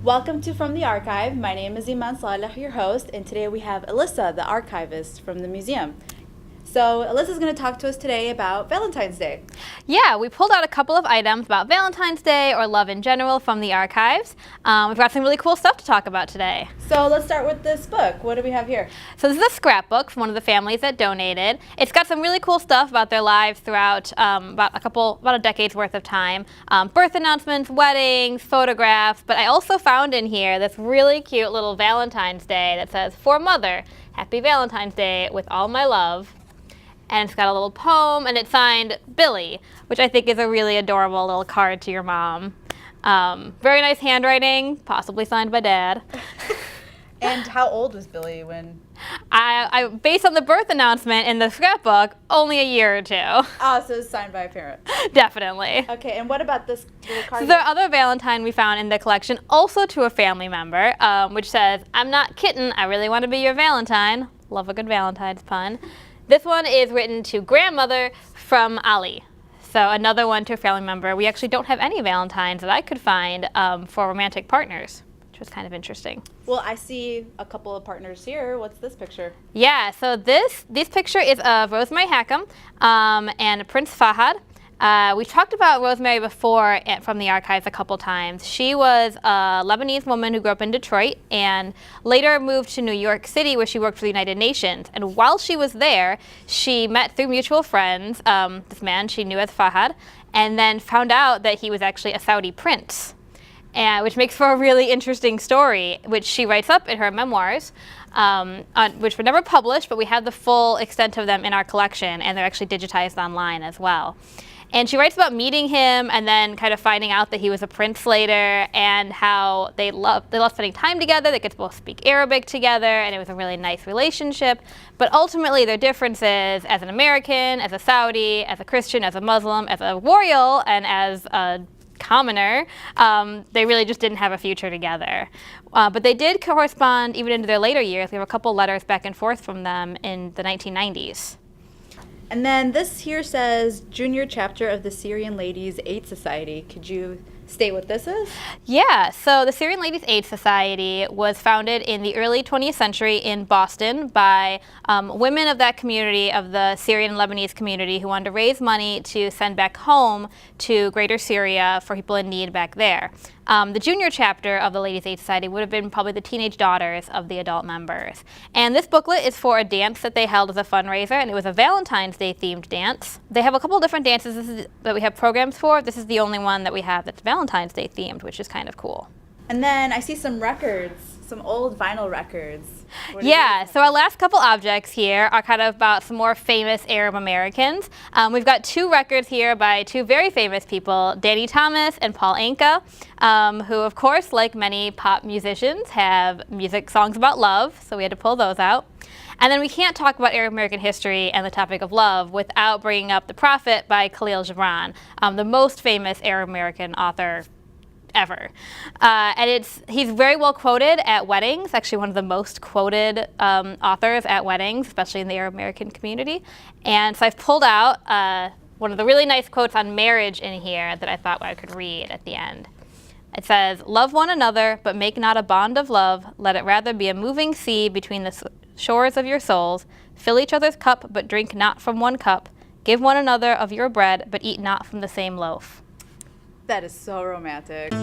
Welcome to From the Archive. My name is Iman, Saleh, your host, and today we have Elyssa, the archivist from the museum. So Elyssa's going to talk to us today about Valentine's Day. Yeah, we pulled out a couple of items about Valentine's Day or love in general from the archives. We've got some really cool stuff to talk about today. So let's start with this book. What do we have here? So this is a scrapbook from one of the families that donated. It's got some really cool stuff about their lives throughout about a decade's worth of time. Birth announcements, weddings, photographs, but I also found in here this really cute little Valentine's Day that says, "For Mother, Happy Valentine's Day with all my love." And it's got a little poem, and it's signed Billy, which I think is a really adorable little card to your mom. Very nice handwriting, possibly signed by Dad. And how old was Billy when? I based on the birth announcement in the scrapbook, only a year or two. Oh, so it's signed by a parent. Definitely. Okay, and what about this little card? So the other Valentine we found in the collection, also to a family member, which says, "I'm not kitten, I really want to be your Valentine." Love a good Valentine's pun. This one is written to grandmother from Ali. So another one to a family member. We actually don't have any Valentines that I could find for romantic partners, which was kind of interesting. Well, I see a couple of partners here. What's this picture? Yeah, so this picture is of Rosemary Hakim and Prince Fahad. We've talked about Rosemary before from the archives a couple times. She was a Lebanese woman who grew up in Detroit and later moved to New York City where she worked for the United Nations. And while she was there, she met through mutual friends this man she knew as Fahad, and then found out that he was actually a Saudi prince, which makes for a really interesting story, which she writes up in her memoirs. Which were never published, but we have the full extent of them in our collection, and they're actually digitized online as well. And she writes about meeting him and then kind of finding out that he was a prince later, and how they loved spending time together. They could both speak Arabic together, and it was a really nice relationship. But ultimately, their differences as an American, as a Saudi, as a Christian, as a Muslim, as a royal, and as a commoner, they really just didn't have a future together. But they did correspond even into their later years. We have a couple letters back and forth from them in the 1990s. And then this here says Junior Chapter of the Syrian Ladies Aid Society. Could you state what this is? Yeah, so the Syrian Ladies Aid Society was founded in the early 20th century in Boston by women of that community, of the Syrian and Lebanese community, who wanted to raise money to send back home to Greater Syria for people in need back there. The junior chapter of the Ladies Aid Society would have been probably the teenage daughters of the adult members. And this booklet is for a dance that they held as a fundraiser, and it was a Valentine's Day themed dance. They have a couple different dances that we have programs for. This is the only one that we have that's Valentine's Day themed, which is kind of cool. And then I see some records, some old vinyl records. Yeah, so our last couple objects here are kind of about some more famous Arab Americans. We've got two records here by two very famous people, Danny Thomas and Paul Anka, who of course, like many pop musicians, have music songs about love, so we had to pull those out. And then we can't talk about Arab American history and the topic of love without bringing up The Prophet by Khalil Gibran, the most famous Arab American author ever. And he's very well quoted at weddings, actually one of the most quoted authors at weddings, especially in the Arab American community. And so I've pulled out one of the really nice quotes on marriage in here that I thought I could read at the end. It says, "Love one another, but make not a bond of love. Let it rather be a moving sea between the shores of your souls. Fill each other's cup, but drink not from one cup. Give one another of your bread, but eat not from the same loaf." That is so romantic.